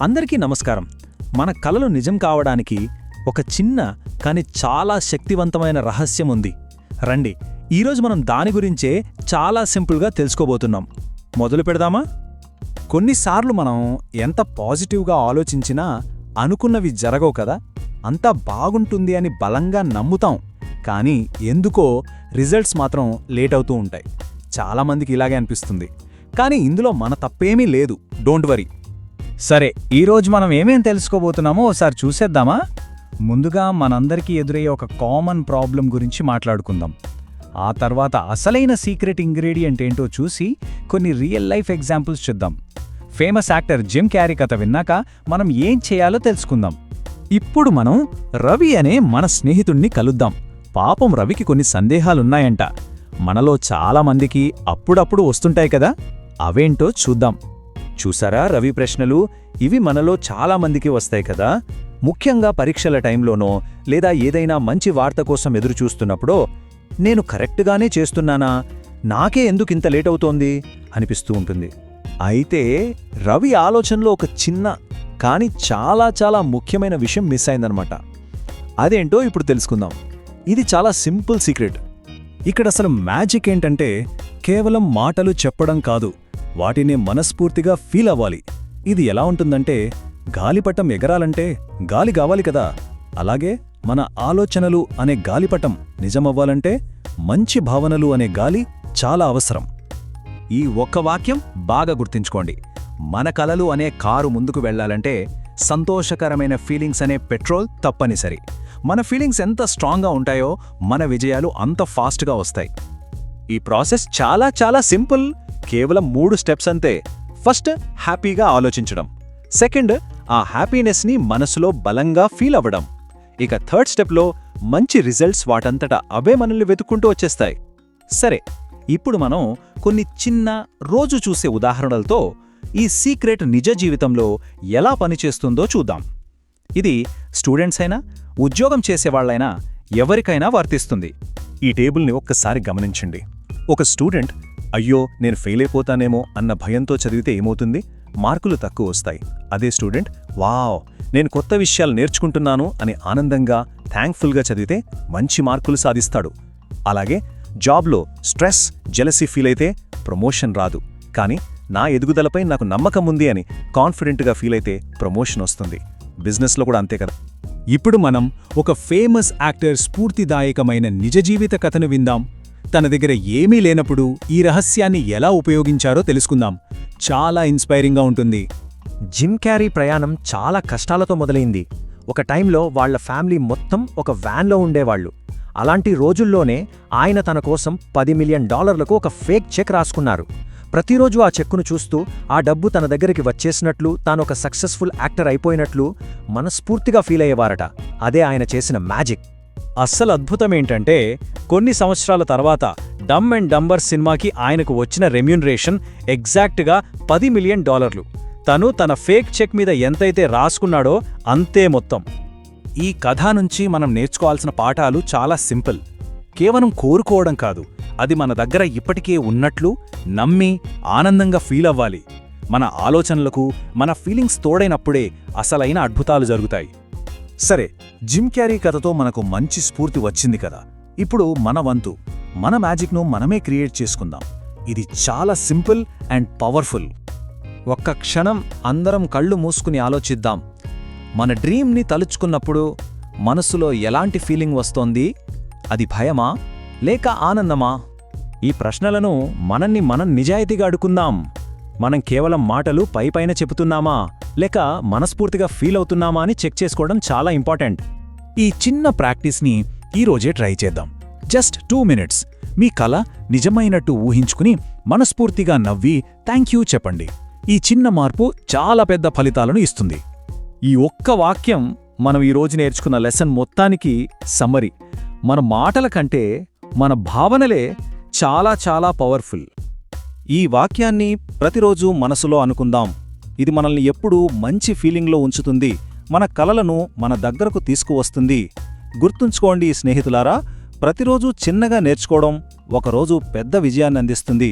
అందరికీ నమస్కారం. మన కలలు నిజం కావడానికి ఒక చిన్న కానీ చాలా శక్తివంతమైన రహస్యం ఉంది. రండి, ఈరోజు మనం దాని గురించే చాలా సింపుల్గా తెలుసుకోబోతున్నాం. మొదలు పెడదామా? కొన్నిసార్లు మనం ఎంత పాజిటివ్గా ఆలోచించినా అనుకున్నవి జరగవు కదా. అంతా బాగుంటుంది అని బలంగా నమ్ముతాం, కానీ ఎందుకో రిజల్ట్స్ మాత్రం లేట్ అవుతూ ఉంటాయి. చాలామందికి ఇలాగే అనిపిస్తుంది, కానీ ఇందులో మన తప్పేమీ లేదు. Don't worry. సరే, ఈరోజు మనం ఏమేం తెలుసుకోబోతున్నామో ఒకసారి చూసేద్దామా? ముందుగా మనందరికీ ఎదురయ్యే ఒక కామన్ ప్రాబ్లం గురించి మాట్లాడుకుందాం. ఆ తర్వాత అసలైన సీక్రెట్ ఇంగ్రీడియంట్ ఏంటో చూసి కొన్ని రియల్ లైఫ్ ఎగ్జాంపుల్స్ చూద్దాం. ఫేమస్ యాక్టర్ జిమ్ క్యారీ కథ విన్నాక మనం ఏం చేయాలో తెలుసుకుందాం. ఇప్పుడు మనం రవి అనే మన స్నేహితుణ్ణి కలుద్దాం. పాపం రవికి కొన్ని సందేహాలున్నాయంట. మనలో చాలామందికి అప్పుడప్పుడు వస్తుంటాయి కదా, అవేంటో చూద్దాం. చూసారా రవి ప్రశ్నలు? ఇవి మనలో చాలామందికి వస్తాయి కదా. ముఖ్యంగా పరీక్షల టైంలోనో లేదా ఏదైనా మంచి వార్త కోసం ఎదురుచూస్తున్నప్పుడో నేను కరెక్ట్గానే చేస్తున్నానా, నాకే ఎందుకింత లేట్ అవుతోంది అనిపిస్తూ ఉంటుంది. అయితే రవి ఆలోచనలో ఒక చిన్న కానీ చాలా చాలా ముఖ్యమైన విషయం మిస్ అయిందనమాట. అదేంటో ఇప్పుడు తెలుసుకుందాం. ఇది చాలా సింపుల్ సీక్రెట్. ఇక్కడ అసలు మ్యాజిక్ ఏంటంటే కేవలం మాటలు చెప్పడం కాదు, వాటిని మనస్ఫూర్తిగా ఫీల్ అవ్వాలి. ఇది ఎలా ఉంటుందంటే, గాలిపటం ఎగరాలంటే గాలి కావాలి కదా, అలాగే మన ఆలోచనలు అనే గాలిపటం నిజమవ్వాలంటే మంచి భావనలు అనే గాలి చాలా అవసరం. ఈ ఒక్క వాక్యం బాగా గుర్తుంచుకోండి. మన కలలు అనే కారు ముందుకు వెళ్లాలంటే సంతోషకరమైన ఫీలింగ్స్ అనే పెట్రోల్ తప్పనిసరి. మన ఫీలింగ్స్ ఎంత స్ట్రాంగ్గా ఉంటాయో మన విజయాలు అంత ఫాస్ట్గా వస్తాయి. ఈ ప్రాసెస్ చాలా చాలా సింపుల్. కేవలం 3 స్టెప్స్ అంతే. ఫస్ట్, హ్యాపీగా ఆలోచించడం. సెకండ్, ఆ హ్యాపీనెస్ని మనసులో బలంగా ఫీల్ అవ్వడం. ఇక థర్డ్ స్టెప్లో మంచి రిజల్ట్స్ వాటంతటా అవే మనల్ని వెతుక్కుంటూ వచ్చేస్తాయి. సరే, ఇప్పుడు మనం కొన్ని చిన్న రోజు చూసే ఉదాహరణలతో ఈ సీక్రెట్ నిజ జీవితంలో ఎలా పనిచేస్తుందో చూద్దాం. ఇది స్టూడెంట్స్ అయినా ఉద్యోగం చేసేవాళ్లైనా ఎవరికైనా వర్తిస్తుంది. ఈ టేబుల్ని ఒక్కసారి గమనించండి. ఒక స్టూడెంట్ అయ్యో నేను ఫెయిల్ అయిపోతానేమో అన్న భయంతో చదివితే ఏమవుతుంది? మార్కులు తక్కువ వస్తాయి. అదే స్టూడెంట్ వావ్ నేను కొత్త విషయాలు నేర్చుకుంటున్నాను అని ఆనందంగా థ్యాంక్ఫుల్గా చదివితే మంచి మార్కులు సాధిస్తాడు. అలాగే జాబ్లో స్ట్రెస్, జెలసీ ఫీల్ అయితే ప్రమోషన్ రాదు, కానీ నా ఎదుగుదలపై నాకు నమ్మకం ఉంది అని కాన్ఫిడెంట్గా ఫీల్ అయితే ప్రమోషన్ వస్తుంది. బిజినెస్లో కూడా అంతే కదా. ఇప్పుడు మనం ఒక ఫేమస్ యాక్టర్ స్ఫూర్తిదాయకమైన నిజ జీవిత కథను విందాం. తన దగ్గర ఏమీ లేనప్పుడు ఈ రహస్యాన్ని ఎలా ఉపయోగించారో తెలుసుకుందాం. చాలా ఇన్స్పైరింగ్గా ఉంటుంది. జిమ్ క్యారీ ప్రయాణం చాలా కష్టాలతో మొదలైంది. ఒక టైంలో వాళ్ల ఫ్యామిలీ మొత్తం ఒక వ్యాన్లో ఉండేవాళ్లు. అలాంటి రోజుల్లోనే ఆయన తన కోసం $10 మిలియన్ ఒక ఫేక్ చెక్ రాసుకున్నారు. ప్రతిరోజు ఆ చెక్కును చూస్తూ ఆ డబ్బు తన దగ్గరికి వచ్చేసినట్లు, తానొక సక్సెస్ఫుల్ యాక్టర్ అయిపోయినట్లు మనస్ఫూర్తిగా ఫీల్ అయ్యేవారట. అదే ఆయన చేసిన మ్యాజిక్. అస్సలు అద్భుతమేంటంటే, కొన్ని సంవత్సరాల తర్వాత డమ్ అండ్ డంబర్ సినిమాకి ఆయనకు వచ్చిన రెమ్యూనరేషన్ ఎగ్జాక్ట్గా $10 మిలియన్. తను తన ఫేక్ చెక్ మీద ఎంతైతే రాసుకున్నాడో అంతే మొత్తం. ఈ కథ నుంచి మనం నేర్చుకోవాల్సిన పాఠాలు చాలా సింపుల్. కేవలం కోరుకోవడం కాదు, అది మన దగ్గర ఇప్పటికే ఉన్నట్లు నమ్మి ఆనందంగా ఫీల్ అవ్వాలి. మన ఆలోచనలకు మన ఫీలింగ్స్ తోడైనప్పుడే అసలైన అద్భుతాలు జరుగుతాయి. సరే, జిమ్ క్యారీ కథతో మనకు మంచి స్ఫూర్తి వచ్చింది కదా. ఇప్పుడు మన వంతు, మన మ్యాజిక్ను మనమే క్రియేట్ చేసుకుందాం. ఇది చాలా సింపుల్ అండ్ పవర్ఫుల్. ఒక్క క్షణం అందరం కళ్ళు మూసుకుని ఆలోచిద్దాం. మన డ్రీమ్ని తలుచుకున్నప్పుడు మనసులో ఎలాంటి ఫీలింగ్ వస్తోంది? అది భయమా లేక ఆనందమా? ఈ ప్రశ్నలను మనం నిజాయితీగా అడుగుకుందాం. మనం కేవలం మాటలు పైపైన చెబుతున్నామా లేక మనస్ఫూర్తిగా ఫీల్ అవుతున్నామా అని చెక్ చేసుకోవడం చాలా ఇంపార్టెంట్. ఈ చిన్న ప్రాక్టీస్ని ఈరోజే ట్రై చేద్దాం. జస్ట్ 2 మినిట్స్ మీ కల నిజమైనట్టు ఊహించుకుని మనస్ఫూర్తిగా నవ్వి థ్యాంక్ యూ చెప్పండి. ఈ చిన్న మార్పు చాలా పెద్ద ఫలితాలను ఇస్తుంది. ఈ ఒక్క వాక్యం మనం ఈరోజు నేర్చుకున్న లెసన్ మొత్తానికి సమ్మరీ. మన మాటల కంటే మన భావనలే చాలా చాలా పవర్ఫుల్. ఈ వాక్యాన్ని ప్రతిరోజు మనసులో అనుకుందాం. ఇది మనల్ని ఎప్పుడూ మంచి ఫీలింగ్లో ఉంచుతుంది, మన కలలను మన దగ్గరకు తీసుకువస్తుంది. గుర్తుంచుకోండి స్నేహితులారా, ప్రతిరోజు చిన్నగా నేర్చుకోవడం ఒకరోజు పెద్ద విజయాన్ని అందిస్తుంది.